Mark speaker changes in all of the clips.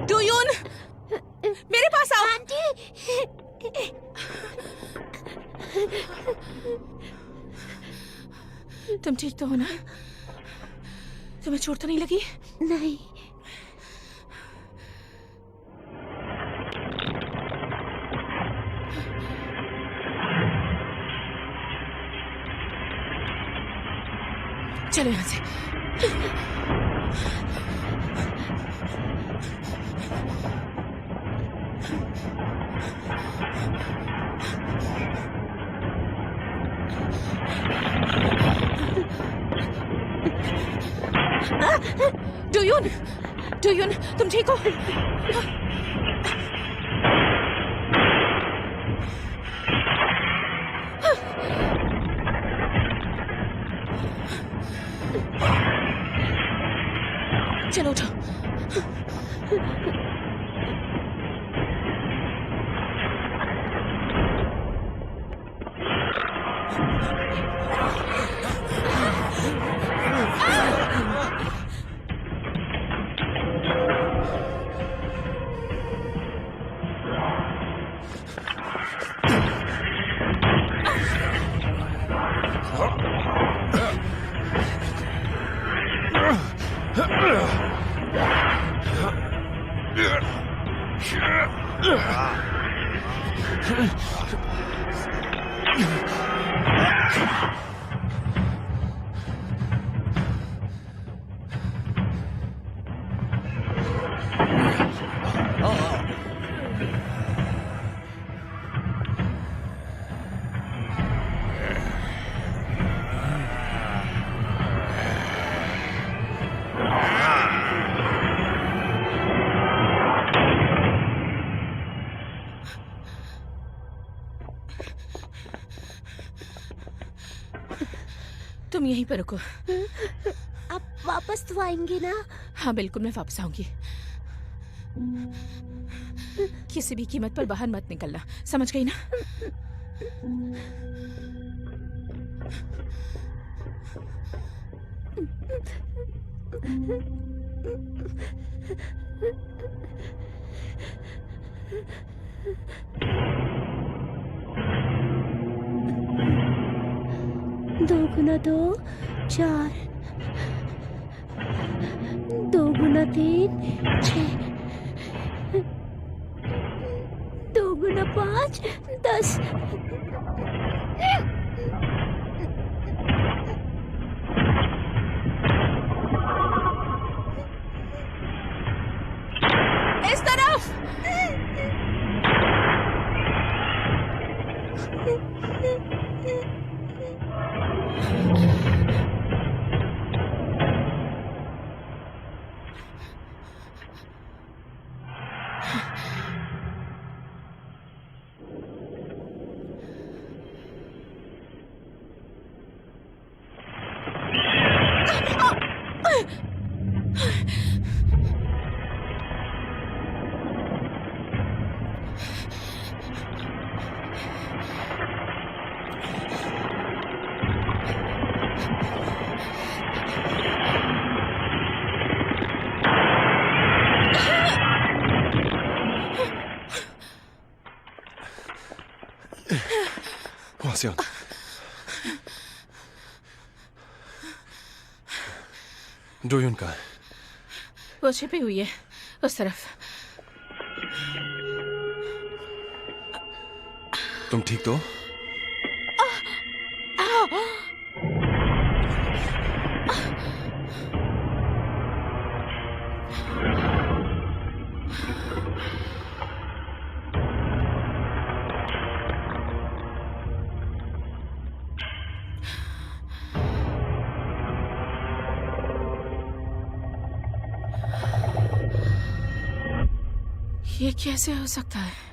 Speaker 1: डूयून, मेरे पास आओ।
Speaker 2: आंटी,
Speaker 1: तुम ठीक तो हो ना? तुम्हें चोट तो नहीं लगी?
Speaker 2: नहीं।
Speaker 1: चलो यहाँ से। डूयून, डूयून, तुम ठीक हो? चलो उठो। तुम यहीं पर रुको।
Speaker 2: आप वापस तो आएंगे ना?
Speaker 1: हाँ बिल्कुल, मैं वापस आऊंगी। किसी भी कीमत पर बाहर मत निकलना, समझ गई ना?
Speaker 2: दो गुना दो, 4, 2 गुना 3, 6, 2 गुना 5, 10।
Speaker 1: इस तरफ।
Speaker 3: वहां से डोयुन का है?
Speaker 1: वो छिपी हुई है उस तरफ।
Speaker 3: तुम ठीक तो?
Speaker 1: ये कैसे हो सकता है?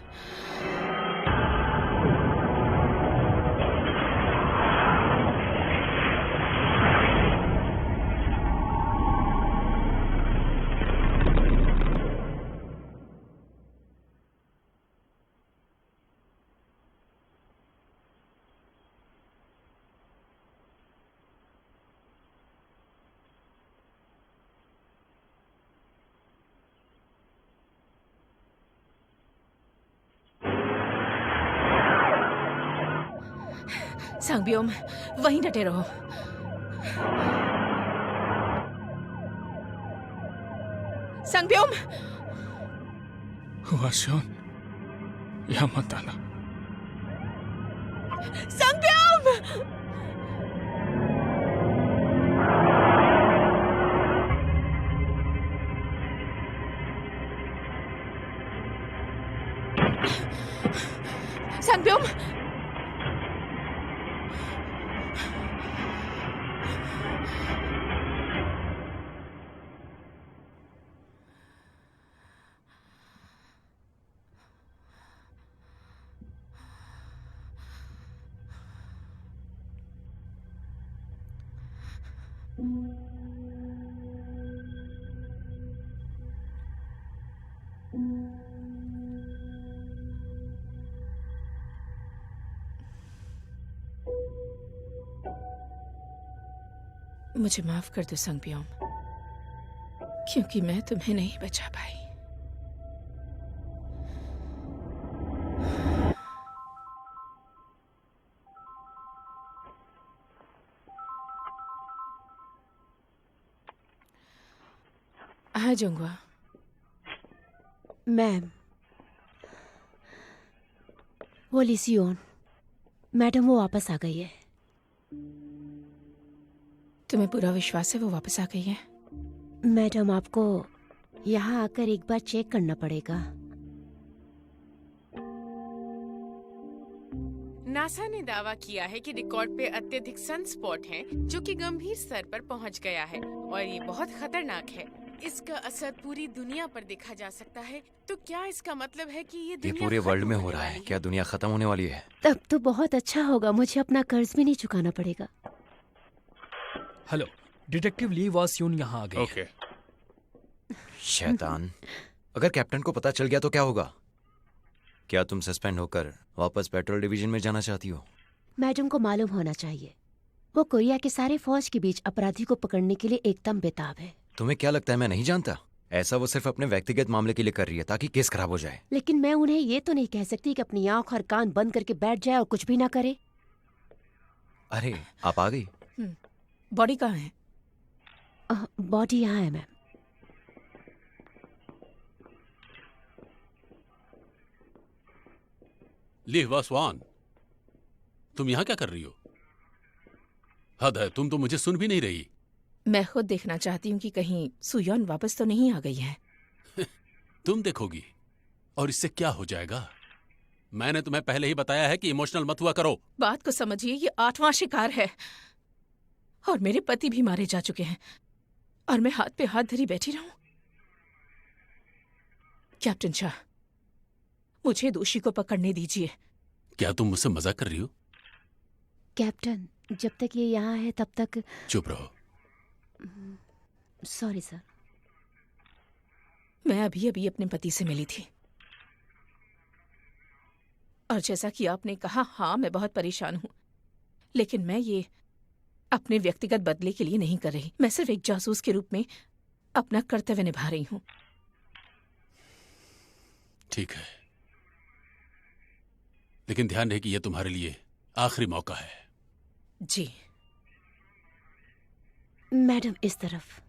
Speaker 1: सांगब्योम, वहीं डटे रहो। सांगब्योम!
Speaker 4: हुआशोन, यहाँ मत आना।
Speaker 1: सांगब्योम! सांगब्योम! मुझे माफ कर दो सांगब्योम, क्योंकि मैं तुम्हें नहीं बचा पाई। हाँ जोंगवा।
Speaker 2: मैम, वो लिसियोन मैडम वो वापस आ गई है।
Speaker 1: तुम्हें पूरा विश्वास है वो वापस आ गई है?
Speaker 2: मैडम, आपको यहाँ आकर एक बार चेक करना पड़ेगा।
Speaker 5: नासा ने दावा किया है कि रिकॉर्ड पे अत्यधिक सनस्पॉट हैं, जो कि गंभीर स्तर पर पहुंच गया है और ये बहुत खतरनाक है। इसका असर पूरी दुनिया पर देखा जा सकता है। तो क्या इसका मतलब है कि ये दुनिया
Speaker 3: पूरे वर्ल्ड में
Speaker 5: खत्म
Speaker 3: हो
Speaker 5: होने
Speaker 3: रहा है?
Speaker 5: वाली
Speaker 3: क्या दुनिया खत्म होने वाली है?
Speaker 2: तब तो बहुत अच्छा होगा, मुझे अपना कर्ज भी नहीं चुकाना पड़ेगा।
Speaker 4: हेलो, डिटेक्टिव ली वासयून यहाँ आ गई।
Speaker 3: ओके। शैतान, अगर कैप्टन को पता चल गया तो क्या होगा? क्या तुम सस्पेंड होकर वापस पेट्रोल डिवीजन में जाना चाहती हो?
Speaker 2: मैडम को मालूम होना चाहिए, वो कोरिया के सारे फौज के बीच अपराधी को पकड़ने के लिए एकदम बेताब है।
Speaker 3: तुम्हें क्या लगता है मैं नहीं जानता? ऐसा वो सिर्फ अपने व्यक्तिगत मामले के लिए कर रही है, ताकि केस खराब हो जाए।
Speaker 2: लेकिन मैं उन्हें ये तो नहीं कह सकती कि अपनी आंख और कान बंद करके बैठ जाए और कुछ भी ना करे।
Speaker 3: अरे, आप आ गई।
Speaker 1: बॉडी कहाँ है?
Speaker 2: बॉडी यहाँ है मैम।
Speaker 6: ली वासवान, तुम यहाँ क्या कर रही हो? हद है, तुम तो मुझे सुन भी नहीं रही।
Speaker 1: मैं खुद देखना चाहती हूँ कि कहीं सुयोन वापस तो नहीं आ गई है।
Speaker 6: तुम देखोगी और इससे क्या हो जाएगा? मैंने तुम्हें पहले ही बताया है कि इमोशनल मत हुआ करो।
Speaker 1: बात को समझिए, ये 8वां शिकार है और मेरे पति भी मारे जा चुके हैं और मैं हाथ पे हाथ धरी बैठी रहूं? कैप्टन शाह, मुझे दोषी को पकड़ने दीजिए।
Speaker 6: क्या तुम मुझसे मजाक कर रही हो?
Speaker 2: कैप्टन, जब तक ये यहाँ है तब तक।
Speaker 6: चुप रहो।
Speaker 2: Sorry sir.
Speaker 1: मैं अभी अभी अपने पति से मिली थी और जैसा कि आपने कहा, हाँ मैं बहुत परेशान हूं, लेकिन मैं ये अपने व्यक्तिगत बदले के लिए नहीं कर रही। मैं सिर्फ एक जासूस के रूप में अपना कर्तव्य निभा रही हूं।
Speaker 6: ठीक है, लेकिन ध्यान रहे कि यह तुम्हारे लिए आखिरी मौका है।
Speaker 1: जी
Speaker 2: मैडम, इस तरफ।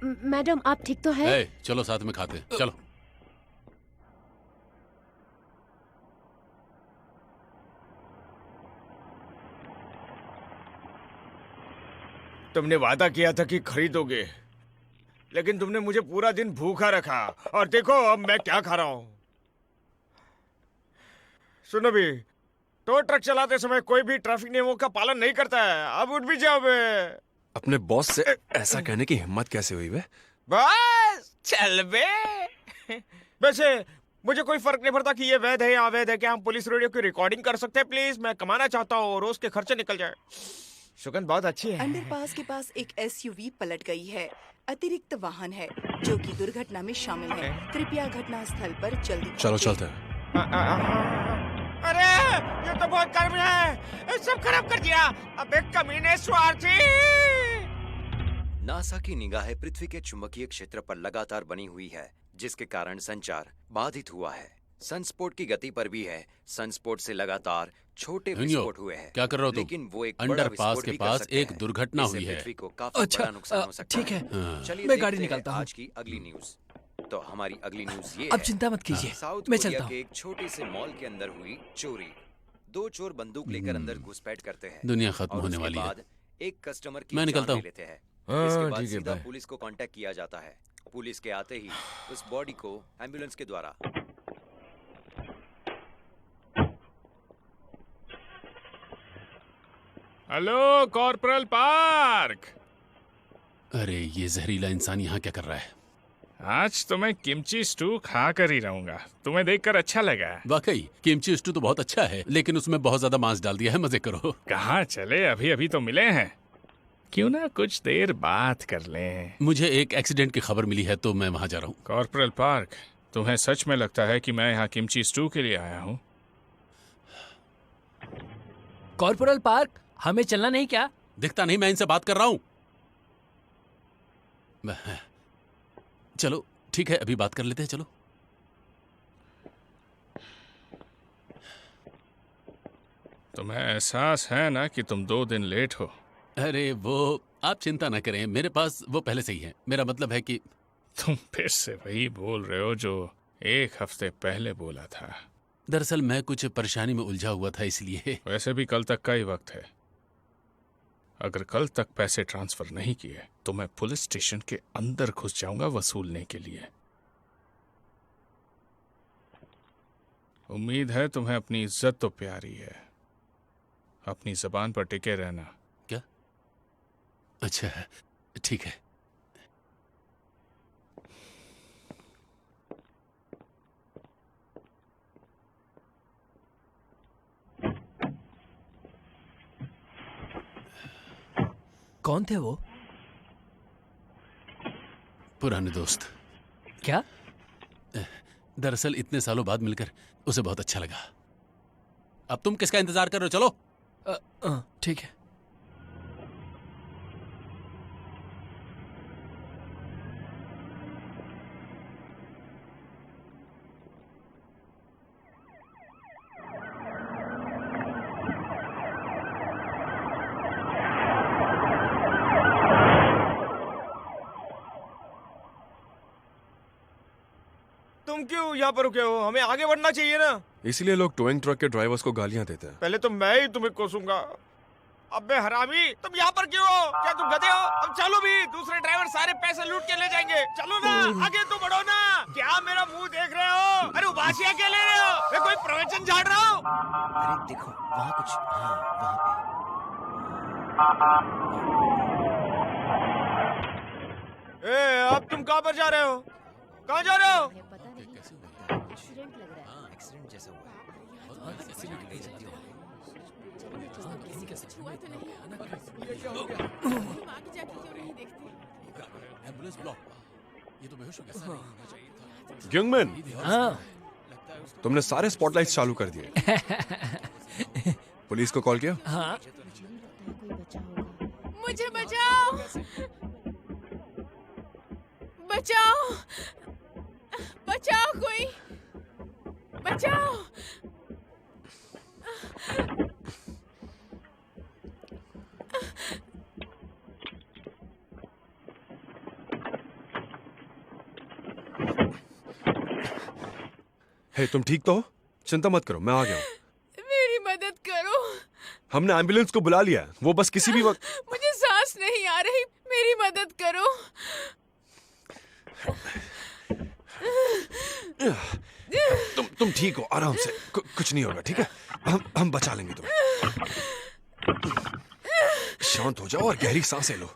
Speaker 2: मैडम आप ठीक तो है?
Speaker 6: ए, चलो साथ में खाते हैं, चलो।
Speaker 7: तुमने वादा किया था कि खरीदोगे, लेकिन तुमने मुझे पूरा दिन भूखा रखा और देखो अब मैं क्या खा रहा हूं। सुनो भी, तो ट्रक चलाते समय कोई भी ट्रैफिक नियमों का पालन नहीं करता है। अब उठ भी जाओ बे।
Speaker 8: अपने बॉस से ऐसा कहने की हिम्मत कैसे हुई बे?
Speaker 7: बस चल बे। वैसे मुझे कोई फर्क नहीं पड़ता कि ये वैध है या अवैध है। क्या हम पुलिस रेडियो की रिकॉर्डिंग कर सकते हैं प्लीज? मैं कमाना चाहता हूँ, रोज के खर्चे निकल जाए। सुगंध बहुत अच्छी है।
Speaker 9: अंडरपास के पास एक एसयूवी पलट गई है। अतिरिक्त वाहन है जो कि दुर्घटना में शामिल है। कृपया घटना स्थल पर जल्दी
Speaker 8: चलो
Speaker 9: पहुंचे।
Speaker 8: चलते हैं।
Speaker 7: अरे ये तो बहुत गर्म है, सब खराब कर दिया। अबे कमीने स्वार्थी।
Speaker 3: नासा की निगाहें पृथ्वी के चुंबकीय क्षेत्र पर लगातार बनी हुई है, जिसके कारण संचार बाधित हुआ है। सनस्पॉट की गति पर भी है। सनस्पॉट से लगातार छोटे विस्फोट हुए हैं।
Speaker 6: क्या कर रहे हो तुम?
Speaker 3: लेकिन वो एक बड़ा
Speaker 6: अंडरपास
Speaker 3: विस्फोट
Speaker 6: के
Speaker 3: भी कर
Speaker 6: पास
Speaker 3: सकते
Speaker 6: एक
Speaker 3: हैं।
Speaker 6: दुर्घटना
Speaker 3: इससे
Speaker 6: हुई है।
Speaker 3: पृथ्वी को काफी
Speaker 4: अच्छा,
Speaker 3: बड़ा नुकसान हो सकता
Speaker 4: ठीक है।
Speaker 6: हाँ।
Speaker 3: चलिए
Speaker 4: मैं गाड़ी
Speaker 3: देखते हैं
Speaker 4: निकालता हूँ।
Speaker 3: आज की अगली न्यूज। तो हमारी अगली न्यूज ये
Speaker 4: अब
Speaker 3: है।
Speaker 4: चिंता मत कीजिए,
Speaker 3: साउथ
Speaker 4: मैं
Speaker 3: कोरिया
Speaker 4: चलता
Speaker 3: के
Speaker 4: हूँ।
Speaker 3: एक छोटे से मॉल के अंदर हुई चोरी। 2 चोर बंदूक लेकर अंदर घुसपैठ करते हैं।
Speaker 6: दुनिया खत्म
Speaker 3: और
Speaker 6: होने
Speaker 3: उसके
Speaker 6: वाली है।
Speaker 3: बाद एक कस्टमर की
Speaker 6: मैं
Speaker 3: जान
Speaker 6: निकलता
Speaker 3: ले
Speaker 6: हूँ।
Speaker 3: लेते हैं।
Speaker 7: हाँ,
Speaker 3: इसके बाद
Speaker 7: ठीक है,
Speaker 3: सीधा
Speaker 7: बाय।
Speaker 3: पुलिस को कांटेक्ट किया जाता है। पुलिस के आते ही उस बॉडी को एम्बुलेंस के द्वारा
Speaker 7: हेलो कॉर्पोरल पार्क।
Speaker 6: अरे ये जहरीला इंसान यहाँ क्या कर रहा है?
Speaker 10: आज तो मैं किमची स्टू खा कर ही रहूंगा। तुम्हें देखकर अच्छा लगा।
Speaker 6: वाकई किमची स्टू तो बहुत अच्छा है, लेकिन उसमें बहुत ज्यादा मांस डाल दिया है। मजे करो।
Speaker 10: कहाँ चले, अभी अभी तो मिले हैं। क्यों ना कुछ देर बात कर लें।
Speaker 6: मुझे एक एक्सीडेंट की खबर मिली है, तो मैं वहाँ जा रहा हूँ।
Speaker 10: कॉर्पोरल पार्क, तुम्हें सच में लगता है कि मैं यहाँ किमची स्टू के लिए आया हूँ?
Speaker 4: कॉर्पोरल पार्क, हमें चलना नहीं क्या?
Speaker 6: दिखता नहीं मैं इनसे बात कर रहा हूँ। चलो ठीक है, अभी बात कर लेते हैं। चलो।
Speaker 10: तुम्हें एहसास है ना कि तुम 2 दिन लेट हो?
Speaker 6: अरे वो आप चिंता ना करें, मेरे पास वो पहले से ही है। मेरा मतलब है कि
Speaker 10: तुम फिर से वही बोल रहे हो जो 1 हफ्ते पहले बोला था।
Speaker 6: दरअसल मैं कुछ परेशानी में उलझा हुआ था, इसलिए।
Speaker 10: वैसे भी कल तक का ही वक्त है। अगर कल तक पैसे ट्रांसफर नहीं किए तो मैं पुलिस स्टेशन के अंदर घुस जाऊंगा वसूलने के लिए। उम्मीद है तुम्हें अपनी इज्जत तो प्यारी है। अपनी जबान पर टिके रहना।
Speaker 6: क्या? अच्छा ठीक है।
Speaker 4: कौन थे वो?
Speaker 6: पुराने दोस्त।
Speaker 4: क्या?
Speaker 6: दरअसल इतने सालों बाद मिलकर उसे बहुत अच्छा लगा। अब तुम किसका इंतजार कर रहे हो? चलो।
Speaker 4: ठीक है।
Speaker 7: तुम क्यों यहाँ पर रुके हो? हमें आगे बढ़ना चाहिए ना।
Speaker 8: इसलिए लोग टोइंग ट्रक के ड्राइवर्स को गालियां देते हैं।
Speaker 7: पहले तो मैं ही तुम्हें कोसूंगा। अबे हरामी, तुम यहाँ पर क्यों हो? क्या तुम गधे हो? अब चलो भी, दूसरे ड्राइवर सारे पैसे लूट के ले जाएंगे। चलो ना, आगे तो बढ़ो ना। क्या मेरा मुंह देख रहे हो? अरे उबासियाँ क्या ले रहे हो? मैं कोई प्रवचन झाड़ रहा हूँ?
Speaker 3: अरे देखो वहाँ कुछ, हाँ वहाँ पे।
Speaker 7: ए, अब तुम कहाँ पर जा रहे हो? कहाँ जा रहे हो?
Speaker 2: पता नहीं,
Speaker 6: कैसे हुआ?
Speaker 2: एक्सीडेंट लग रहा है।
Speaker 3: एक्सीडेंट जैसा हुआ है।
Speaker 5: हुआ तो नहीं। तुम आगे जाके क्यों नहीं देखते?
Speaker 6: Ambulance block. ये तो बेहोश हो गया।
Speaker 8: यंगमैन,
Speaker 4: हाँ।
Speaker 8: तुमने सारे स्पॉटलाइट्स चालू कर दिए। पुलिस को कॉल किया?
Speaker 4: हाँ।
Speaker 2: कोई बचा होगा।
Speaker 5: मुझे बचाओ, बचाओ, बचाओ, कोई बचाओ।
Speaker 8: हे तुम ठीक तो हो? चिंता मत करो, मैं आ गया हूँ।
Speaker 5: मेरी मदद करो।
Speaker 8: हमने एम्बुलेंस को बुला लिया है, वो बस किसी भी वक्त।
Speaker 5: मुझे सांस नहीं आ रही, मेरी मदद करो।
Speaker 8: तुम ठीक हो, आराम से, कुछ नहीं होगा, ठीक है? हम बचा लेंगे तुम्हें। शांत हो जाओ और गहरी सांसें लो।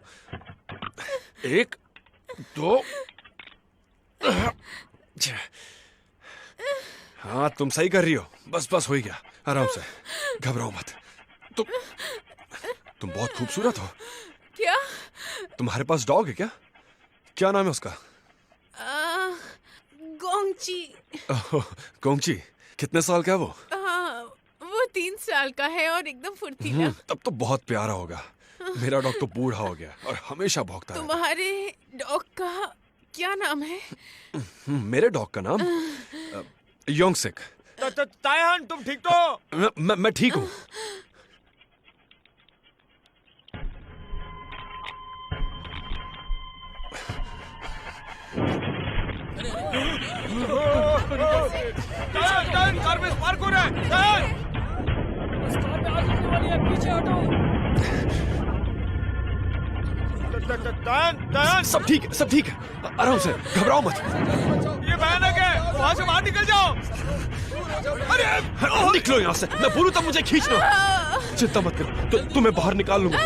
Speaker 8: 1 2। हाँ तुम सही कर रही हो, बस हो ही गया, आराम से, घबराओ मत। तुम बहुत खूबसूरत हो।
Speaker 5: क्या?
Speaker 8: तुम्हारे पास डॉग है क्या? क्या नाम है उसका?
Speaker 5: गोंगची।
Speaker 8: गोंगची, कितने साल का है वो?
Speaker 5: वो 3 साल का है और एकदम फुर्तीला।
Speaker 8: तब तो बहुत प्यारा होगा। मेरा डॉग तो बूढ़ा हो गया और हमेशा भौंकता रहता है।
Speaker 5: तुम्हारे डॉग का क्या नाम है?
Speaker 8: मेरे डॉग का नाम योंगसिक।
Speaker 7: तायहान, तुम ठीक तो हो?
Speaker 8: मैं ठीक हूँ।
Speaker 7: कार में स्पार्क हो रहा है।
Speaker 4: पीछे हटो।
Speaker 8: सब ठीक है, आराम से, घबराओ मत।
Speaker 7: ये भयानक है, वहां से बाहर निकल जाओ।
Speaker 8: अरे निकलो यहाँ से, मैं बोलूँ तब मुझे खींचना। चिंता मत करो, तुम्हें बाहर निकाल लूंगा।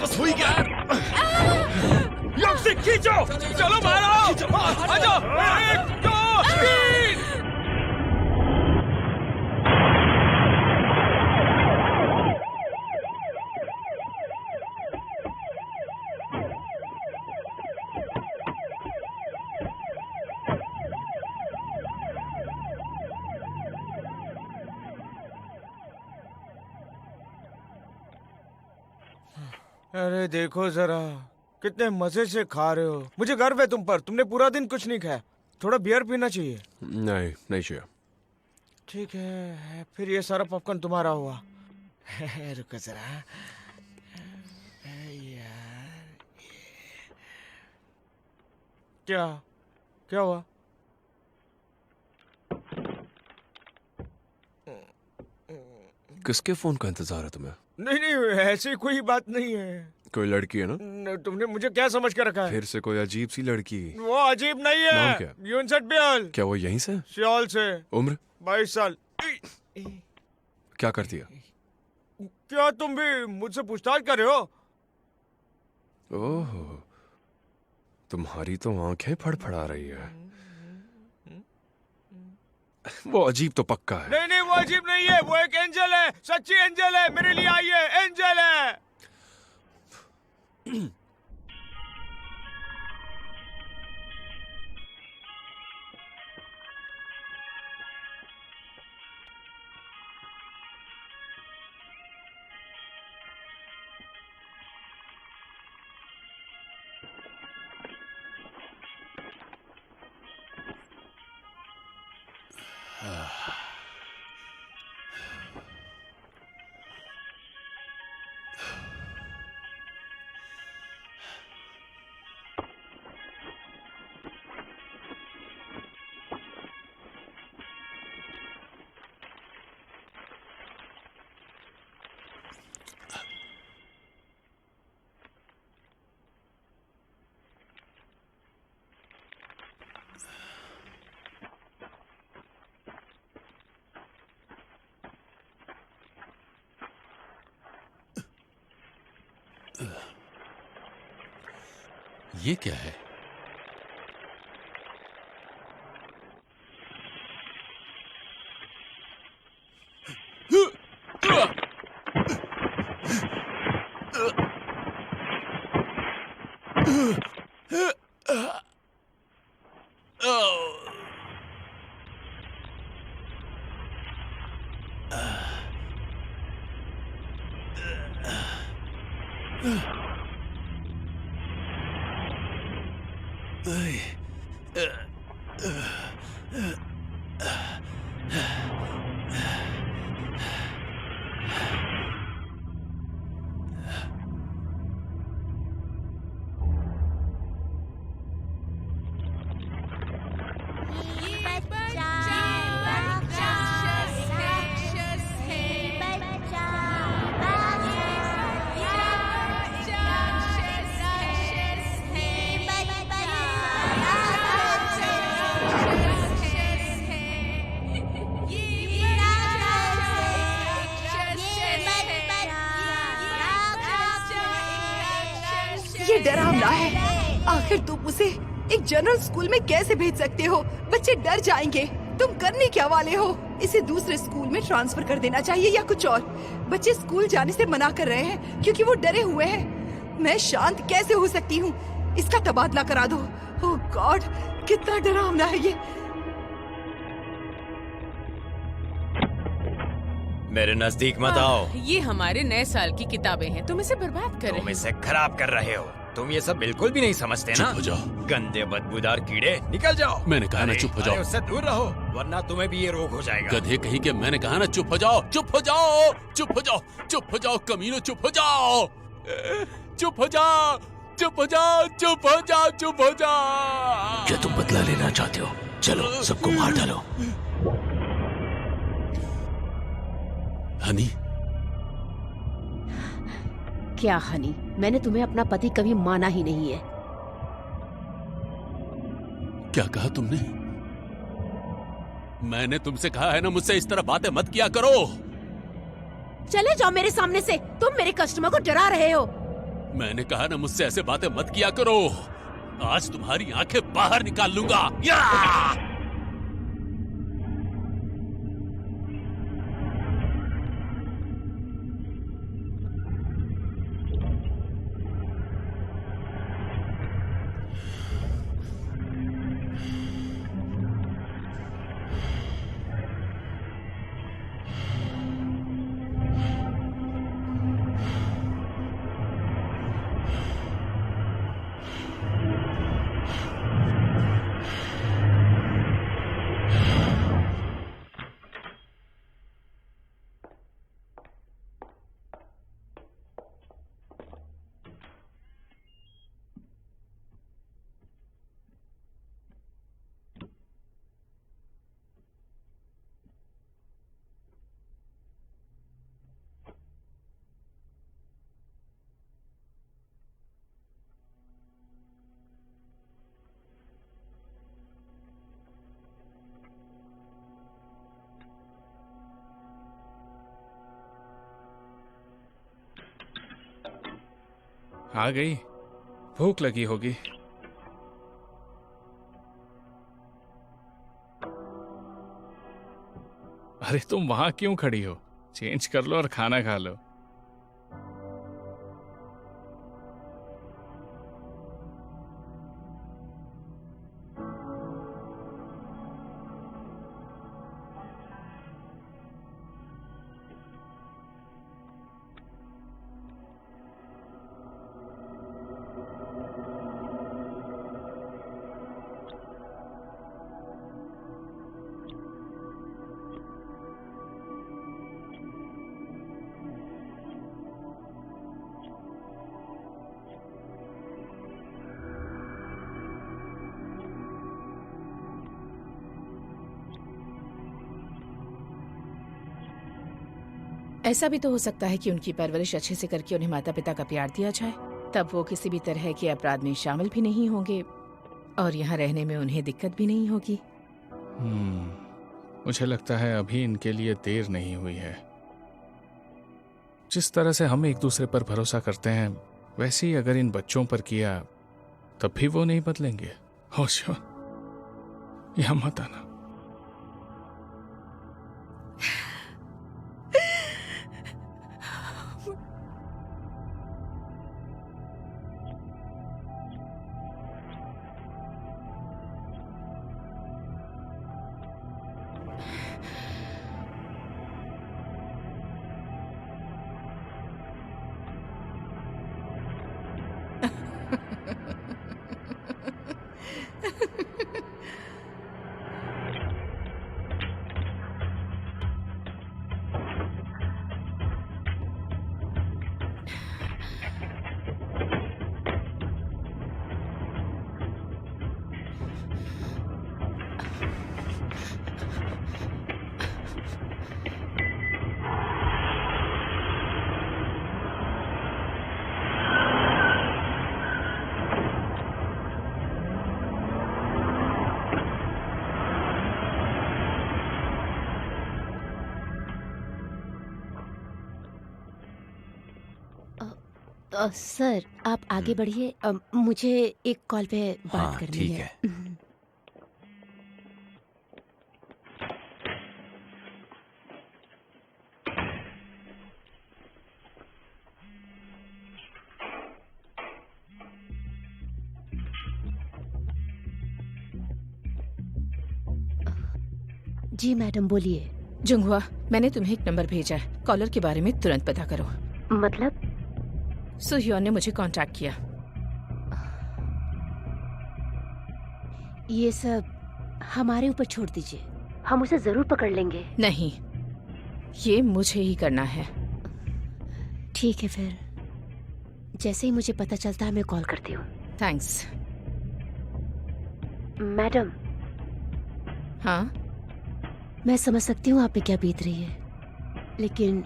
Speaker 8: बस हो ही गया।
Speaker 7: योंगसिक, खींचो, चलो बाहर आओ, आ जाओ। 1 2 3। अरे देखो जरा, कितने मजे से खा रहे हो। मुझे गर्व है तुम पर, तुमने पूरा दिन कुछ नहीं खाया। थोड़ा बियर पीना चाहिए।
Speaker 8: नहीं चाहिए।
Speaker 7: ठीक है, फिर ये सारा पॉपकॉर्न तुम्हारा हुआ। रुको जरा यार, क्या हुआ?
Speaker 8: किसके फोन का इंतजार है तुम्हें?
Speaker 7: नहीं, ऐसी कोई बात नहीं है।
Speaker 8: कोई लड़की है ना?
Speaker 7: तुमने मुझे क्या समझ कर रखा है?
Speaker 8: फिर से कोई अजीब सी लड़की?
Speaker 7: वो अजीब नहीं है।
Speaker 8: नाम क्या?
Speaker 7: यूनसेट बियल।
Speaker 8: क्या वो यहीं से?
Speaker 7: सियोल से।
Speaker 8: उम्र?
Speaker 7: 22 साल।
Speaker 8: क्या करती है?
Speaker 7: क्या तुम भी मुझसे पूछताछ कर रहे हो?
Speaker 8: ओह, तुम्हारी तो आंखें फड़फड़ा रही है। वो अजीब तो पक्का है।
Speaker 7: नहीं, वो अजीब नहीं है, वो एक एंजल है, सच्ची एंजल है। मेरे लिए आई है, एंजल है।
Speaker 6: ये क्या है?
Speaker 9: ये डरावना है। आखिर तुम उसे एक जनरल स्कूल में कैसे भेज सकते हो? बच्चे डर जाएंगे। तुम करने क्या वाले हो? इसे दूसरे स्कूल में ट्रांसफर कर देना चाहिए या कुछ और। बच्चे स्कूल जाने से मना कर रहे हैं क्योंकि वो डरे हुए हैं। मैं शांत कैसे हो सकती हूँ? इसका तबादला करा दो। ओह गॉड, कितना डरावना है ये।
Speaker 3: मेरे नजदीक मत आओ।
Speaker 5: ये हमारे नए साल की किताबें हैं, तुम इसे बर्बाद कर रहे
Speaker 3: तुम
Speaker 5: हो।
Speaker 3: इसे खराब कर रहे हो। तुम ये सब बिल्कुल भी नहीं समझते ना।
Speaker 6: चुप हो जाओ।
Speaker 3: गंदे बदबूदार कीड़े, निकल जाओ।
Speaker 6: मैंने कहा ना चुप हो जाओ।
Speaker 3: अरे उससे दूर रहो, वरना तुम्हें भी ये रोग हो जाएगा।
Speaker 6: गधे कहीं के, मैंने कहा ना चुप हो जाओ, चुप हो जाओ, चुप हो जाओ, चुप हो जाओ, कमीनो चुप हो जाओ, चुप हो जाओ, चुप हो जाओ, चुप हो जाओ, चुप हो जाओ।
Speaker 4: क्या तुम बदला लेना चाहते हो? चलो सबको मार डालो।
Speaker 6: हनी,
Speaker 2: क्या हनी? मैंने तुम्हें अपना पति कभी माना ही नहीं है।
Speaker 6: क्या कहा तुमने? मैंने तुमसे कहा है ना, मुझसे इस तरह बातें मत किया करो।
Speaker 2: चले जाओ मेरे सामने से। तुम मेरे कस्टमर को डरा रहे हो।
Speaker 6: मैंने कहा ना, मुझसे ऐसे बातें मत किया करो। आज तुम्हारी आंखें बाहर निकाल लूंगा। या!
Speaker 10: आ गई? भूख लगी होगी। अरे तुम वहां क्यों खड़ी हो? चेंज कर लो और खाना खा लो।
Speaker 1: ऐसा भी तो हो सकता है कि उनकी परवरिश अच्छे से करके उन्हें माता पिता का प्यार दिया जाए, तब वो किसी भी तरह के अपराध में शामिल भी नहीं होंगे और यहाँ रहने में उन्हें दिक्कत भी नहीं होगी।
Speaker 10: मुझे लगता है अभी इनके लिए देर नहीं हुई है। जिस तरह से हम एक दूसरे पर भरोसा करते हैं, वैसे ही अगर इन बच्चों पर किया तब भी वो नहीं बदलेंगे। होशियो, यहाँ मत आना।
Speaker 2: सर आप आगे बढ़िए, मुझे एक कॉल पे बात
Speaker 3: हाँ,
Speaker 2: करनी
Speaker 3: ठीक
Speaker 2: है।
Speaker 3: है।
Speaker 2: जी मैडम बोलिए।
Speaker 1: जुंगहुआ, मैंने तुम्हें एक नंबर भेजा है, कॉलर के बारे में तुरंत पता करो।
Speaker 2: मतलब?
Speaker 1: सुह्योन ने मुझे कांटेक्ट किया।
Speaker 2: ये सब हमारे ऊपर छोड़ दीजिए, हम उसे जरूर पकड़ लेंगे।
Speaker 1: नहीं, ये मुझे ही करना है।
Speaker 2: ठीक है फिर, जैसे ही मुझे पता चलता है मैं कॉल करती हूँ।
Speaker 1: थैंक्स।
Speaker 2: मैडम,
Speaker 1: हाँ?
Speaker 2: मैं समझ सकती हूँ आप पे क्या बीत रही है, लेकिन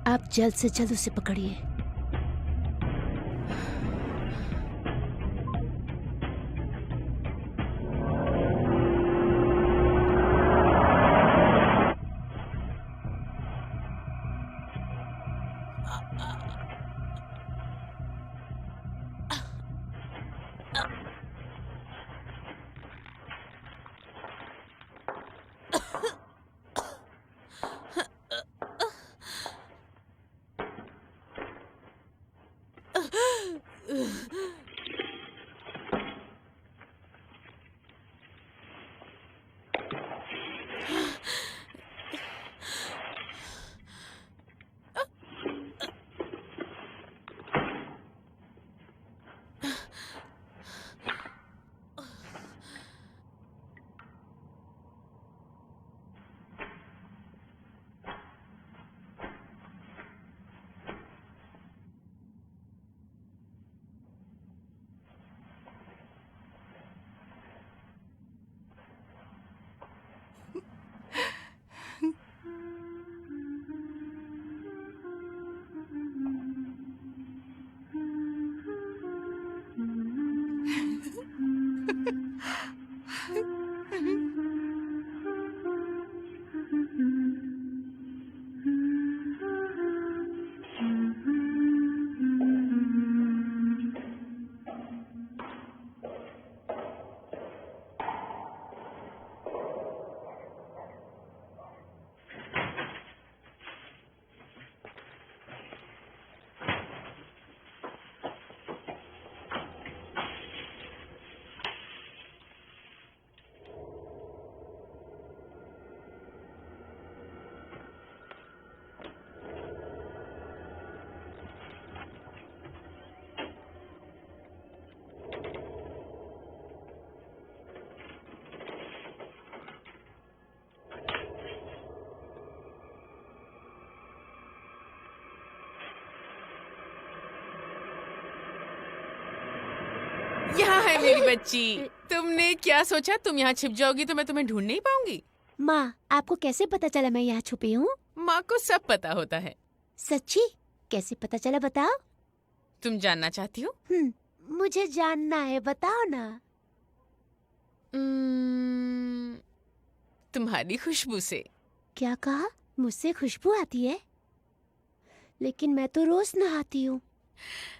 Speaker 2: आप जल्द से जल्द उसे पकड़िए।
Speaker 5: यहाँ है मेरी बच्ची। तुमने क्या सोचा तुम यहाँ छिप जाओगी तो मैं तुम्हें ढूंढ नहीं पाऊंगी?
Speaker 2: माँ, आपको कैसे पता चला मैं यहाँ छुपी हूँ?
Speaker 5: माँ को सब पता होता है।
Speaker 2: सच्ची? कैसे पता चला बताओ?
Speaker 5: तुम जानना चाहती हो?
Speaker 2: मुझे जानना है, बताओ ना।
Speaker 5: तुम्हारी खुशबू से।
Speaker 2: क्या कहा? मुझसे खुशबू आती है? लेकिन मैं तो रोज नहाती हूँ।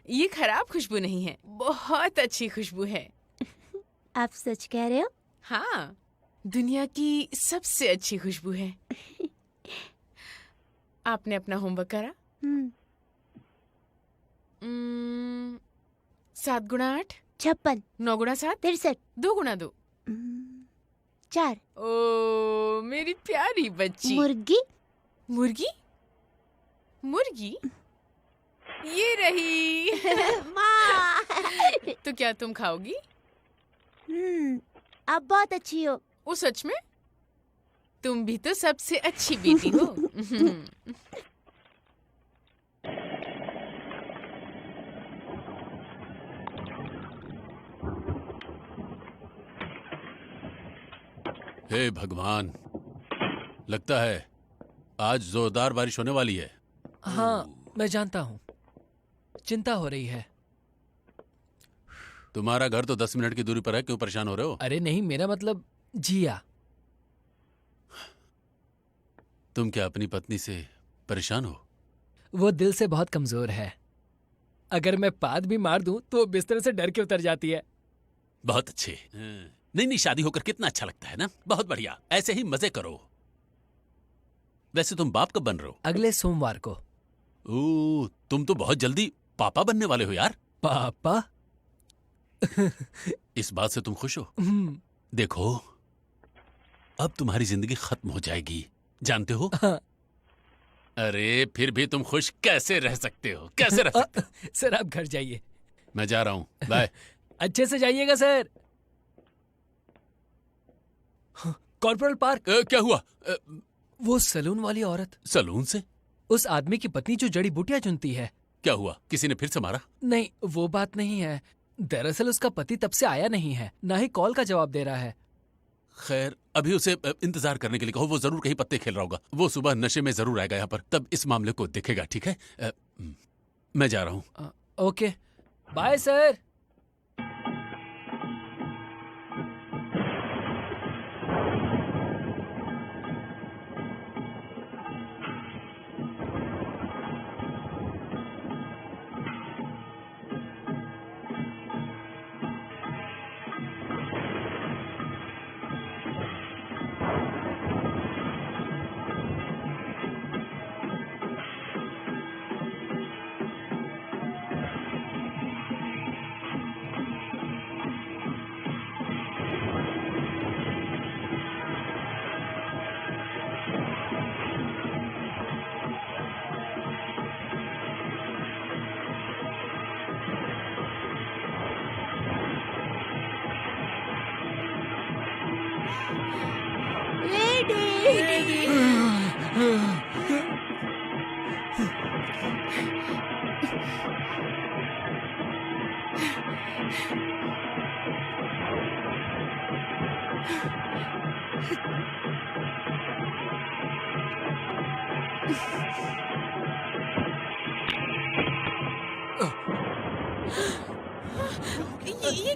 Speaker 5: ये खराब खुशबू नहीं है, बहुत अच्छी खुशबू है।
Speaker 2: आप सच कह रहे हो?
Speaker 5: हाँ, दुनिया की सबसे अच्छी खुशबू है। आपने अपना होमवर्क करा? 7 गुणा 8
Speaker 2: 56,
Speaker 5: 9 गुणा 7
Speaker 2: 63,
Speaker 5: 2 गुणा 2
Speaker 2: 4।
Speaker 5: ओ मेरी प्यारी बच्ची।
Speaker 2: मुर्गी?
Speaker 5: मुर्गी? मुर्गी? ये रही।
Speaker 2: माँ।
Speaker 5: तो क्या तुम खाओगी?
Speaker 2: आप बहुत अच्छी हो।
Speaker 5: ओ सच में? तुम भी तो सबसे अच्छी बेटी हो।
Speaker 6: हे भगवान, लगता है आज जोरदार बारिश होने वाली है।
Speaker 4: हाँ, मैं जानता हूँ, चिंता हो रही है।
Speaker 6: तुम्हारा घर तो 10 मिनट की दूरी पर है, क्यों परेशान हो रहे हो?
Speaker 4: अरे नहीं, मेरा मतलब जिया।
Speaker 6: तुम क्या अपनी पत्नी से परेशान हो?
Speaker 4: वो दिल से बहुत कमजोर है। अगर मैं पाद भी मार दूं तो बिस्तर से डर के उतर जाती है।
Speaker 6: बहुत अच्छे। नहीं नहीं, शादी होकर कितना अच्छा लगता है ना। बहुत बढ़िया, ऐसे ही मजे करो। वैसे तुम बाप कब बन रहे हो?
Speaker 4: अगले सोमवार को।
Speaker 6: ओह, तुम तो बहुत जल्दी पापा बनने वाले हो यार।
Speaker 4: पापा?
Speaker 6: इस बात से तुम खुश हो? देखो, अब तुम्हारी जिंदगी खत्म हो जाएगी, जानते हो? अरे फिर भी तुम खुश कैसे रह सकते हो? कैसे रह सकते हो?
Speaker 4: सर आप घर जाइए।
Speaker 6: मैं जा रहा हूँ, बाय।
Speaker 4: अच्छे से जाइएगा सर। Corporal park.
Speaker 6: क्या हुआ?
Speaker 4: वो सलून वाली औरत।
Speaker 6: सलून से?
Speaker 4: उस आदमी की पत्नी जो जड़ी बूटियां चुनती है।
Speaker 6: क्या हुआ, किसी ने फिर से मारा?
Speaker 4: नहीं, वो बात नहीं है। दरअसल उसका पति तब से आया नहीं है, ना ही कॉल का जवाब दे रहा है।
Speaker 6: खैर, अभी उसे इंतजार करने के लिए कहो, वो जरूर कहीं पत्ते खेल रहा होगा। वो सुबह नशे में जरूर आएगा यहाँ पर, तब इस मामले को देखेगा, ठीक है? मैं जा रहा हूँ।
Speaker 4: Okay, bye sir.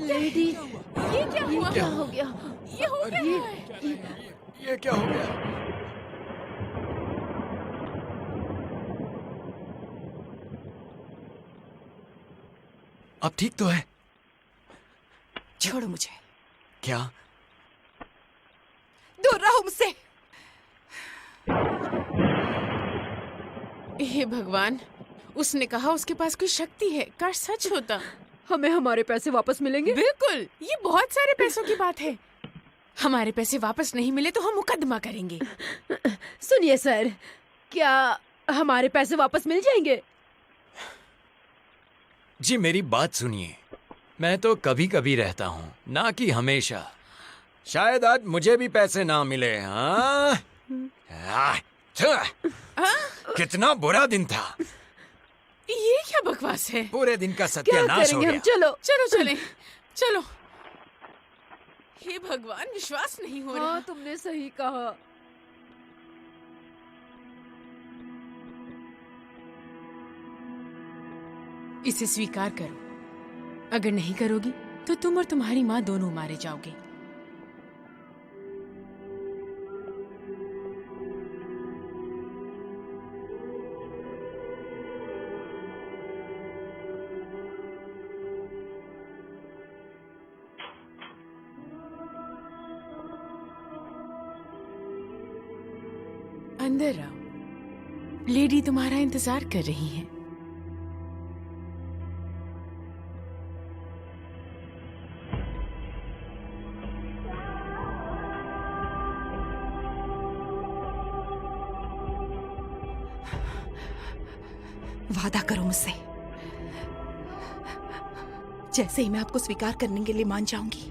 Speaker 2: लेडी,
Speaker 5: ये क्या हुआ?
Speaker 2: क्या हो गया?
Speaker 5: ये हो क्या रहा है?
Speaker 8: ये क्या हो गया? अब ठीक तो है?
Speaker 9: छोड़ो मुझे,
Speaker 8: क्या?
Speaker 9: दूर रहो मुझसे।
Speaker 5: हे भगवान, उसने कहा उसके पास कोई शक्ति है। काश सच होता।
Speaker 2: हमें हमारे पैसे वापस मिलेंगे?
Speaker 5: बिल्कुल, ये बहुत सारे पैसों की बात है। हमारे पैसे वापस नहीं मिले तो हम मुकदमा करेंगे।
Speaker 2: सुनिए सर, क्या हमारे पैसे वापस मिल जाएंगे?
Speaker 3: जी मेरी बात सुनिए, मैं तो कभी कभी रहता हूँ, ना कि हमेशा। शायद आज मुझे भी पैसे ना मिले। हाँ? कितना बुरा दिन था।
Speaker 5: ये क्या बकवास है?
Speaker 3: पूरे दिन का
Speaker 2: क्या
Speaker 3: सत्यानाश हो
Speaker 2: करेंगे
Speaker 3: गया।
Speaker 2: हम? चलो
Speaker 5: चलो चलें, चलो। हे भगवान, विश्वास नहीं हो रहा।
Speaker 2: हाँ, तुमने सही कहा।
Speaker 5: इसे स्वीकार करो। अगर नहीं करोगी तो तुम और तुम्हारी माँ दोनों मारे जाओगे। अंदर आओ, लेडी तुम्हारा इंतजार कर रही है।
Speaker 9: वादा करो मुझसे, जैसे ही मैं आपको स्वीकार करने के लिए मान जाऊंगी,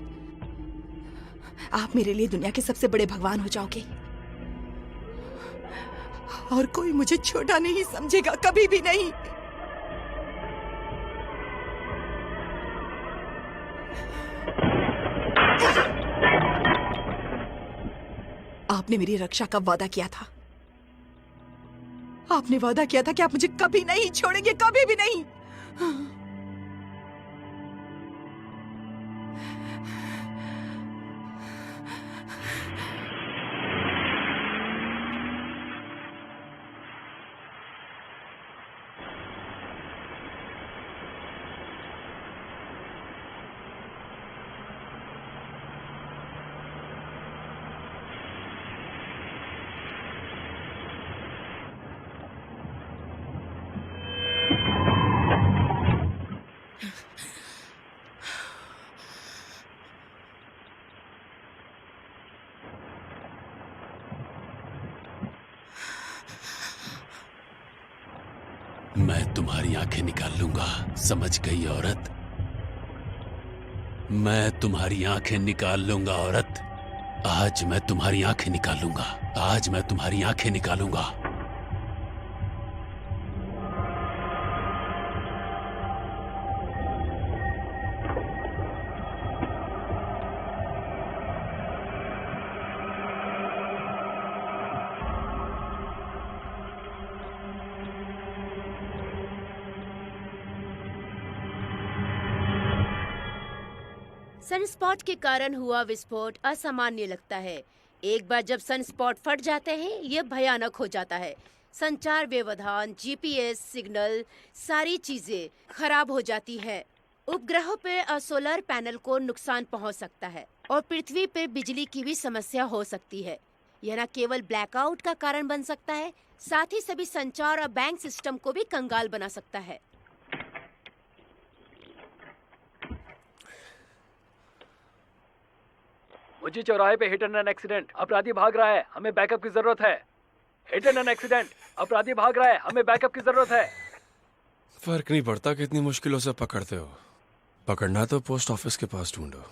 Speaker 9: आप मेरे लिए दुनिया के सबसे बड़े भगवान हो जाओगे और कोई मुझे छोटा नहीं समझेगा, कभी भी नहीं। आपने मेरी रक्षा का वादा किया था। आपने वादा किया था कि आप मुझे कभी नहीं छोड़ेंगे, कभी भी नहीं।
Speaker 6: मैं तुम्हारी आंखें निकाल लूंगा, समझ गई औरत? मैं तुम्हारी आंखें निकाल लूंगा औरत। आज मैं तुम्हारी आंखें निकालूंगा, आज मैं तुम्हारी आंखें निकालूंगा।
Speaker 2: सनस्पॉट के कारण हुआ विस्फोट असामान्य लगता है। एक बार जब सनस्पॉट फट जाते हैं, ये भयानक हो जाता है। संचार व्यवधान, जीपीएस सिग्नल, सारी चीजें खराब हो जाती है। उपग्रहों पे और सोलर पैनल को नुकसान पहुंच सकता है और पृथ्वी पे बिजली की भी समस्या हो सकती है। यह न केवल ब्लैकआउट का कारण बन सकता है, साथ ही सभी संचार और बैंक सिस्टम को भी कंगाल बना सकता है।
Speaker 4: मुझे चौराहे पे हिट एंड रन एक्सीडेंट, अपराधी भाग रहा है, हमें बैकअप की जरूरत है। हिट एंड रन एक्सीडेंट, अपराधी भाग रहा है, हमें बैकअप की जरूरत है।
Speaker 8: फर्क नहीं पड़ता कितनी मुश्किलों से पकड़ते हो, पकड़ना तो पोस्ट ऑफिस के पास ढूंढो।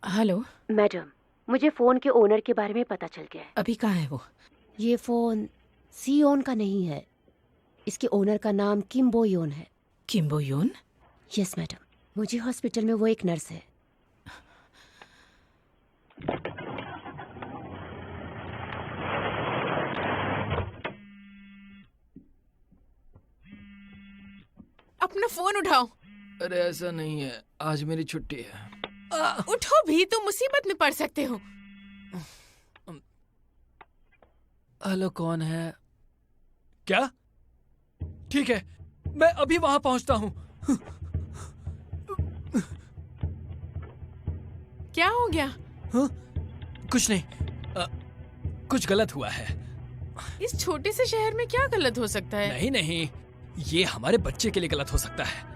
Speaker 1: हेलो
Speaker 2: मैडम, मुझे फोन के ओनर के बारे में पता चल गया है।
Speaker 1: अभी कहाँ है वो?
Speaker 2: ये फोन सीओन का नहीं है। इसके ओनर का नाम किम्बो योन है।
Speaker 1: किम्बो योन?
Speaker 2: यस मैडम, मुझे हॉस्पिटल में वो एक नर्स है।
Speaker 5: अपना फोन उठाओ।
Speaker 4: अरे ऐसा नहीं है, आज मेरी छुट्टी है।
Speaker 5: उठो भी, तुम मुसीबत में पड़ सकते हो।
Speaker 4: हेलो, कौन है? क्या? ठीक है, मैं अभी वहां पहुंचता हूं।
Speaker 5: क्या हो गया?
Speaker 4: कुछ नहीं, कुछ गलत हुआ है।
Speaker 5: इस छोटे से शहर में क्या गलत हो सकता है?
Speaker 4: नहीं,
Speaker 11: ये हमारे बच्चे के लिए गलत हो सकता है।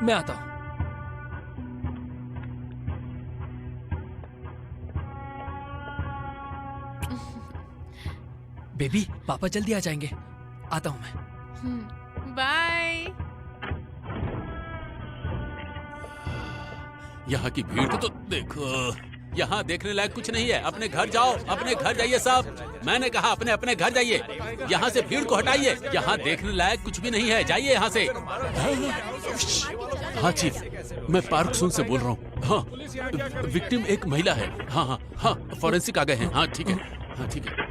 Speaker 11: मैं आता हूं। बेबी, पापा जल्दी आ जाएंगे। आता हूं मैं।
Speaker 5: बाय।
Speaker 6: यहाँ की भीड़ तो देखो। यहाँ देखने लायक कुछ नहीं है। अपने घर जाओ, अपने घर जाइए साहब। मैंने कहा अपने अपने घर जाइए। यहाँ से भीड़ को हटाइए। यहाँ देखने लायक कुछ भी नहीं है। जाइए यहाँ से। हाँ चीफ, मैं पार्क सून से बोल रहा हूँ। हाँ, विक्टिम एक महिला है। हाँ हाँ हाँ, फॉरेंसिक आ गए हैं। हाँ ठीक है, हाँ ठीक है।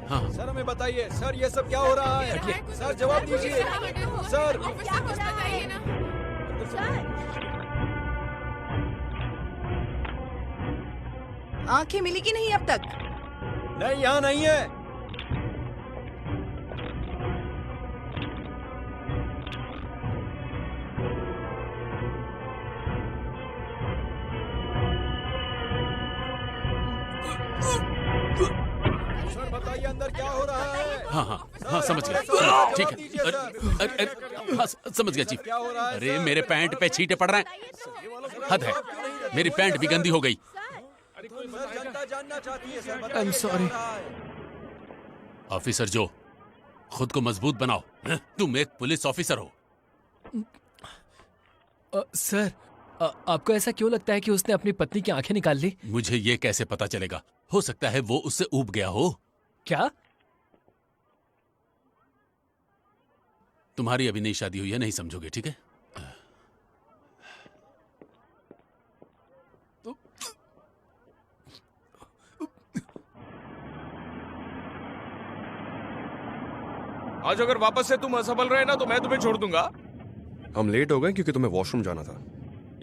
Speaker 6: हाँ
Speaker 8: सर हमें बताइए, सर ये सब क्या हो रहा है? सर जवाब दीजिए। सर
Speaker 9: आंखें मिली कि नहीं अब तक?
Speaker 8: नहीं, यहाँ नहीं है। सर बताइए अंदर क्या हो रहा है?
Speaker 6: हाँ हाँ हाँ, समझ गया। ठीक है। हाँ, समझ गया चीफ। अरे मेरे पैंट पे छींटे पड़ रहे हैं। हद है, मेरी पैंट भी गंदी हो गई।
Speaker 8: I am sorry.
Speaker 6: ऑफिसर जो, खुद को मजबूत बनाओ। तुम एक पुलिस ऑफिसर हो।
Speaker 11: सर, आपको ऐसा क्यों लगता है कि उसने अपनी पत्नी की आंखें निकाल ली?
Speaker 6: मुझे ये कैसे पता चलेगा? हो सकता है वो उससे ऊब गया हो।
Speaker 11: क्या?
Speaker 6: तुम्हारी अभी नई शादी हुई है, नहीं समझोगे, ठीक है?
Speaker 7: आज अगर वापस से तुम असफल रहे ना तो मैं तुम्हें छोड़ दूंगा।
Speaker 8: हम लेट हो गए क्योंकि तुम्हें वॉशरूम जाना था।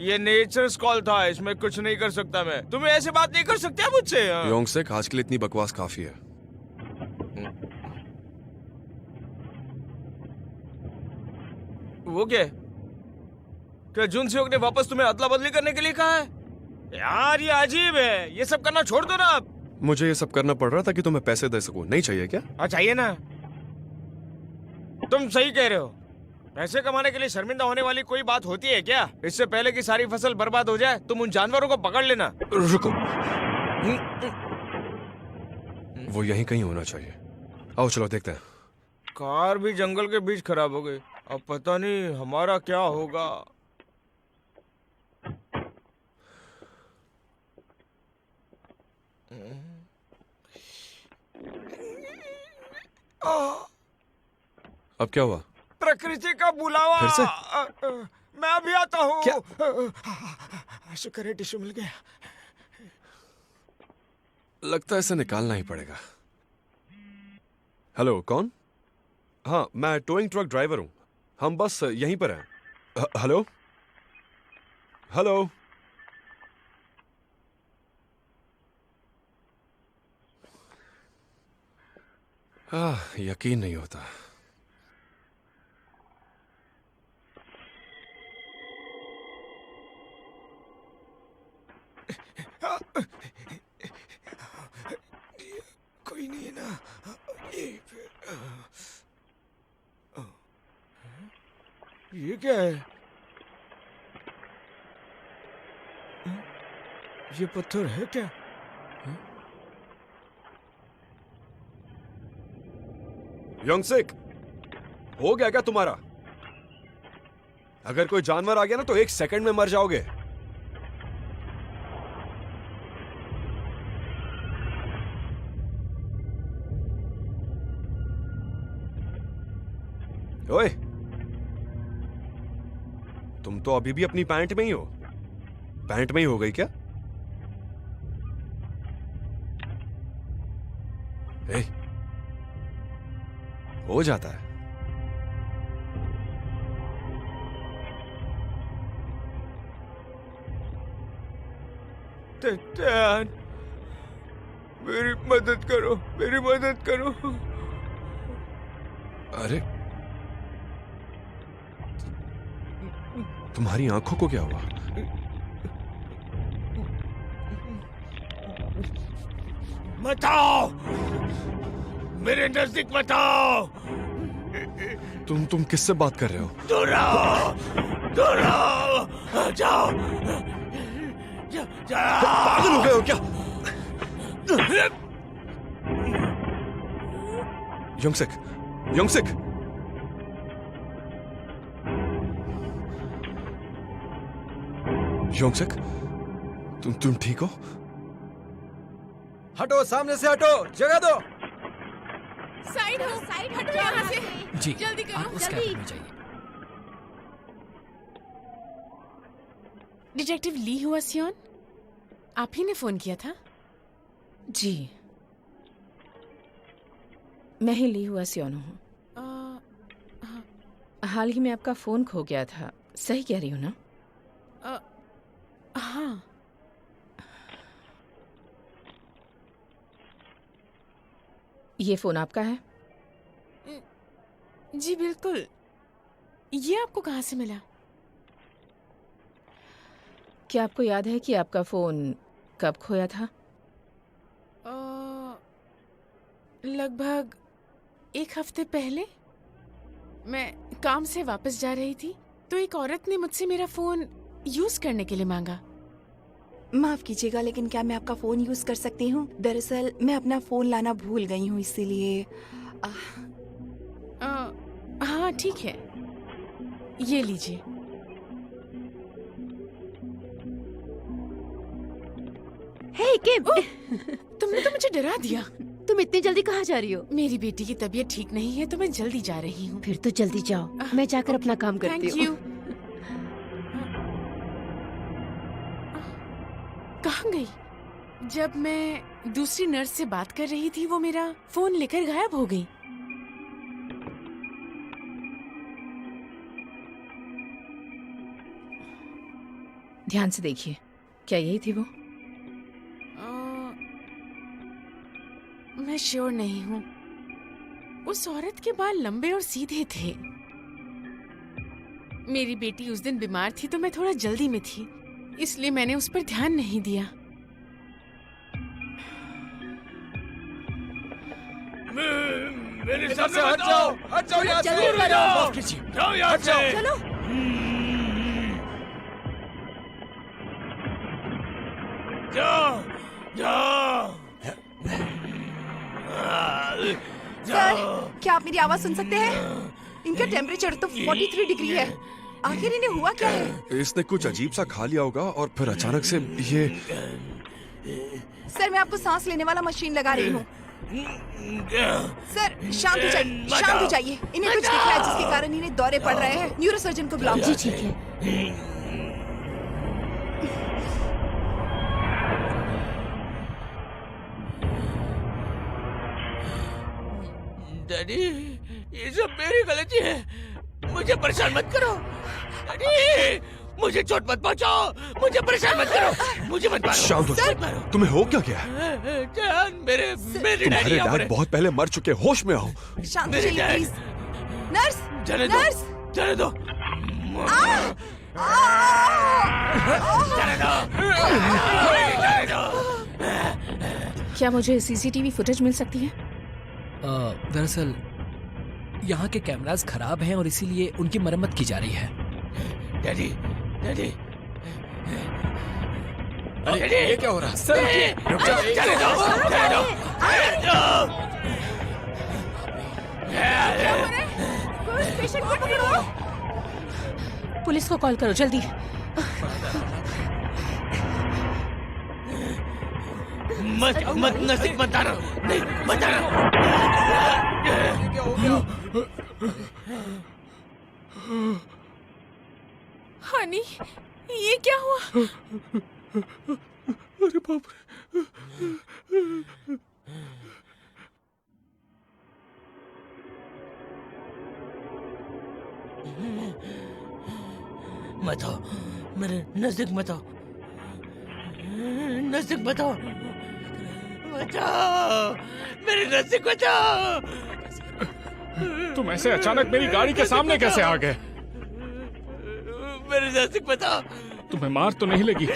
Speaker 7: ये नेचर्स कॉल था, इसमें कुछ नहीं कर सकता मैं। तुम्हें ऐसे बात नहीं कर सकते मुझसे।
Speaker 8: योंगसेक, आज के लिए इतनी बकवास काफी है।
Speaker 7: वो क्या जुनसेओक ने वापस तुम्हें अदला बदली करने के लिए कहा है? यार ये अजीब है। ये सब करना छोड़ दो ना आप।
Speaker 8: मुझे ये सब करना पड़ रहा था कि तुम्हें पैसे दे सकूं। नहीं चाहिए क्या?
Speaker 7: हाँ चाहिए ना। तुम सही कह रहे हो। पैसे कमाने के लिए शर्मिंदा होने वाली कोई बात होती है क्या? इससे पहले कि सारी फसल बर्बाद हो जाए तुम उन जानवरों को पकड़ लेना।
Speaker 8: रुको, वो यहीं कहीं होना चाहिए। आओ चलो देखते हैं।
Speaker 7: कार भी जंगल के बीच खराब हो गई। अब पता नहीं हमारा क्या होगा।
Speaker 8: अब क्या हुआ?
Speaker 7: प्रकृति का बुलावा।
Speaker 8: फिर से?
Speaker 7: मैं अभी आता हूँ।
Speaker 8: क्या?
Speaker 7: शुक्र है टिश्यू मिल गया।
Speaker 8: लगता है इसे निकालना ही पड़ेगा। हेलो, कौन? हाँ, मैं टोइंग ट्रक ड्राइवर हूँ। हम बस यहीं पर हैं। Hello hello. यकीन नहीं होता।
Speaker 7: कोई नहीं है ना? ये क्या है? ये पत्थर है क्या?
Speaker 8: योंगसेक, हो गया क्या तुम्हारा? अगर कोई जानवर आ गया ना तो 1 सेकंड में मर जाओगे। ओए, तुम तो अभी भी अपनी पैंट में ही हो। पैंट में ही हो गई क्या? ए, हो जाता है।
Speaker 7: टेन, मेरी मदद करो, मेरी मदद करो।
Speaker 8: अरे, तुम्हारी आंखों को क्या हुआ?
Speaker 7: मत आओ, मेरे नजदीक मत आओ।
Speaker 8: तुम किससे बात कर रहे हो?
Speaker 7: दूर रहो, दूर रहो, जाओ, जाओ।
Speaker 8: पागल हो गए हो क्या? योंगसेक, योंगसेक, योंगसेक, तुम ठीक हो?
Speaker 12: हटो, सामने से हटो, जगह दो।
Speaker 5: साइड हो, साइड हटो यहाँ से।
Speaker 11: जी
Speaker 5: जल्दी करो,
Speaker 11: आप उस
Speaker 5: जल्दी।
Speaker 11: कैबिन में जाइए।
Speaker 5: डिटेक्टिव ली हुआ सियोन, आप ही ने फोन किया था?
Speaker 1: जी, मैं ही ली हुआ सियोन हूँ। हाल ही में आपका फोन खो गया था, सही कह रही हूँ ना?
Speaker 5: हाँ।
Speaker 1: ये फोन आपका है?
Speaker 5: जी बिल्कुल। ये आपको कहाँ से मिला?
Speaker 1: क्या आपको याद है कि आपका फोन कब खोया था?
Speaker 5: लगभग 1 हफ्ते पहले। मैं काम से वापस जा रही थी तो एक औरत ने मुझसे मेरा फोन यूज करने के लिए मांगा।
Speaker 9: माफ कीजिएगा, लेकिन क्या मैं आपका फोन यूज कर सकती हूँ? दरअसल मैं अपना फोन लाना भूल गई हूँ, इसीलिए।
Speaker 5: हाँ ठीक है, ये लीजिए।
Speaker 2: हे किम,
Speaker 5: तुमने तो मुझे डरा दिया।
Speaker 2: तुम इतनी जल्दी कहाँ जा रही हो?
Speaker 5: मेरी बेटी की तबीयत ठीक नहीं है तो मैं जल्दी जा रही हूँ।
Speaker 2: फिर तो जल्दी जाओ, मैं जाकर अपना काम करती
Speaker 5: थैंक
Speaker 2: हूँ।
Speaker 5: यू। कहाँ गई? जब मैं दूसरी नर्स से बात कर रही थी वो मेरा फोन लेकर गायब हो गई।
Speaker 1: ध्यान से देखिए, क्या यही थी वो?
Speaker 5: मैं श्योर नहीं हूँ। उस औरत के बाल लंबे और सीधे थे। मेरी बेटी उस दिन बीमार थी तो मैं थोड़ा जल्दी में थी, इसलिए मैंने उस पर ध्यान नहीं दिया।
Speaker 7: मेरे सामने हट जाओ,
Speaker 12: हट जाओ यहाँ से।
Speaker 7: माफ कीजिए, जाओ यहाँ से।
Speaker 2: चलो।
Speaker 7: जाओ, जाओ।
Speaker 9: सर, क्या आप मेरी आवाज सुन सकते हैं? इनका टेम्परेचर तो 43 डिग्री है। आखिर इन्हें हुआ क्या है?
Speaker 8: इसने कुछ अजीब सा खा लिया होगा और फिर अचानक से ये।
Speaker 9: सर, मैं आपको सांस लेने वाला मशीन लगा रही हूँ। सर, शांत हो जाइए, शांत हो जाइए। इन्हें कुछ दिख रहा है जिसके कारण इन्हें दौरे पड़ रहे हैं। न्यूरोसर्जन को बुलाओ।
Speaker 2: जी ठीक है।
Speaker 7: डैडी, ये सब मेरी गलती है, मुझे परेशान मत करो। डैडी, मुझे चोट मत पहुंचाओ, मुझे परेशान मत करो, मुझे मत मारो।
Speaker 8: शांत हो जाओ। तुम्हें हो क्या गया?
Speaker 7: जान, मेरे
Speaker 8: तुम्हारे डैड बहुत पहले मर चुके, होश में आओ।
Speaker 9: शांत हो जाइए प्लीज। नर्स,
Speaker 7: जाने दो,
Speaker 9: नर्स,
Speaker 7: जाने दो, जाने दो।
Speaker 1: क्या मुझे सीसीटीवी फुटेज मिल सकती है?
Speaker 11: दरअसल यहाँ के कैमरास खराब हैं और इसीलिए उनकी मरम्मत की जा रही है।
Speaker 7: डैडी, डैडी,
Speaker 12: अरे ये क्या हो रहा है?
Speaker 7: सर, रुक जाओ, जाने दो, जाने दो, जाने दो।
Speaker 9: पेशेंट को पकड़ो।
Speaker 1: पुलिस को कॉल करो जल्दी।
Speaker 7: मत नजदीक मत आना, नहीं मत आना।
Speaker 5: हनी, ये क्या हुआ?
Speaker 8: अरे बाप रे।
Speaker 7: मत आओ, मेरे नजदीक मत आओ, नजदीक मत आओ, बचाओ, मेरे नजदीक बचाओ।
Speaker 10: तुम ऐसे अचानक मेरी गाड़ी के सामने कैसे आ गए?
Speaker 7: मेरे नजदीक बचाओ।
Speaker 10: तुम्हें मार तो नहीं लगी?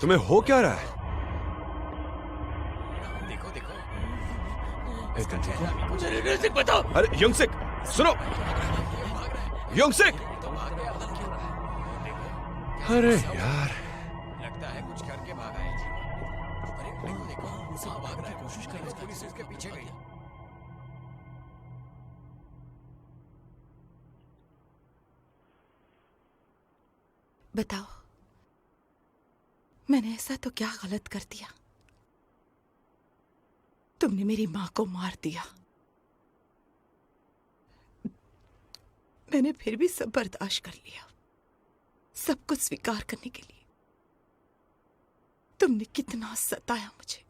Speaker 8: तुम्हें हो क्या रहा है? ए, तुम ठीक हो?
Speaker 6: बताओ।
Speaker 8: अरे योंगसिक, सुनो। योंगसिक! अरे यार,
Speaker 3: लगता है कुछ करके भागा है। देखो देखो, उसे भाग रहा है, कोशिश कर रहा है, पुलिस उसके पीछे गई।
Speaker 9: बताओ, मैंने ऐसा तो क्या गलत कर दिया? तुमने मेरी माँ को मार दिया। मैंने फिर भी सब बर्दाश्त कर लिया, सब कुछ स्वीकार करने के लिए। तुमने कितना सताया मुझे,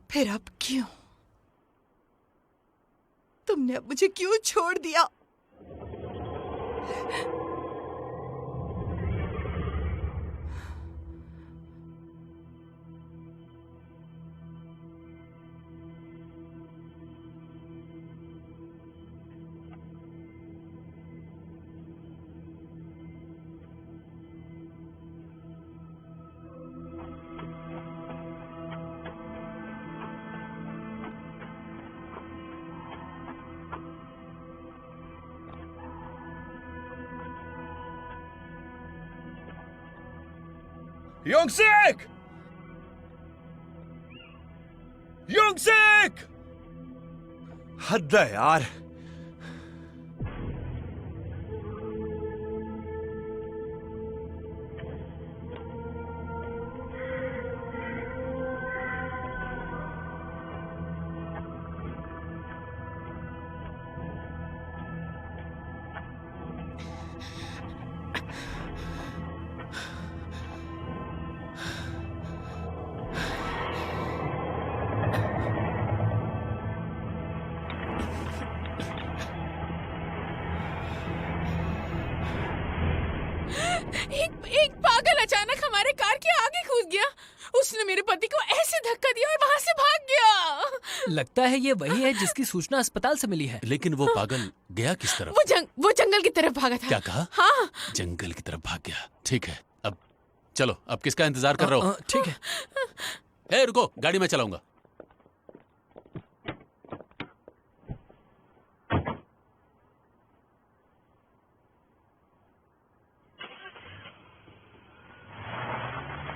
Speaker 9: फिर अब क्यों? तुमने अब मुझे क्यों छोड़ दिया?
Speaker 8: योंगसिक! योंगसिक! हद है यार।
Speaker 5: एक पागल अचानक हमारे कार के आगे कूद गया। उसने मेरे पति को ऐसे धक्का दिया और वहां से भाग गया।
Speaker 11: लगता है ये वही है जिसकी सूचना अस्पताल से मिली है।
Speaker 6: लेकिन वो पागल गया किस तरफ?
Speaker 5: वो जंगल की तरफ भागा था।
Speaker 6: क्या कहा?
Speaker 5: हाँ,
Speaker 6: जंगल की तरफ भाग गया। ठीक है, अब चलो, अब किसका इंतजार कर रहे हो?
Speaker 11: ठीक है।
Speaker 6: ए, रुको, गाड़ी में चलाऊंगा।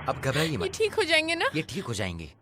Speaker 3: अब घबराइए
Speaker 5: ये
Speaker 3: मत,
Speaker 5: ठीक हो जाएंगे ना?
Speaker 3: ये ठीक हो जाएंगे।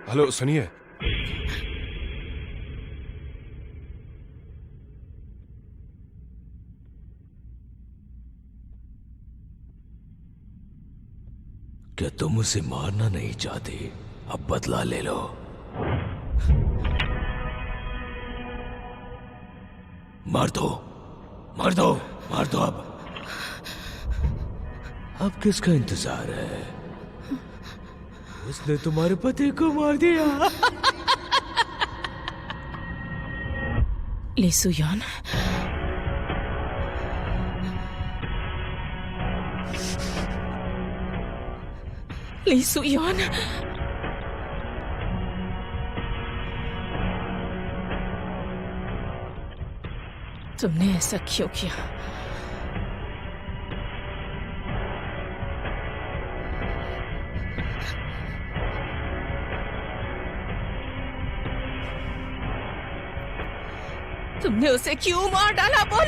Speaker 8: हेलो, सुनिए।
Speaker 13: क्या तुम उसे मारना नहीं चाहते? अब बदला ले लो। मार दो, मार दो, मार दो अब। अब किसका इंतजार है? उसने तुम्हारे पति को मार दिया।
Speaker 1: ली सुयान, ली सुयान, तुमने ऐसा क्यों किया? तुमने उसे क्यों मार डाला? बोलो।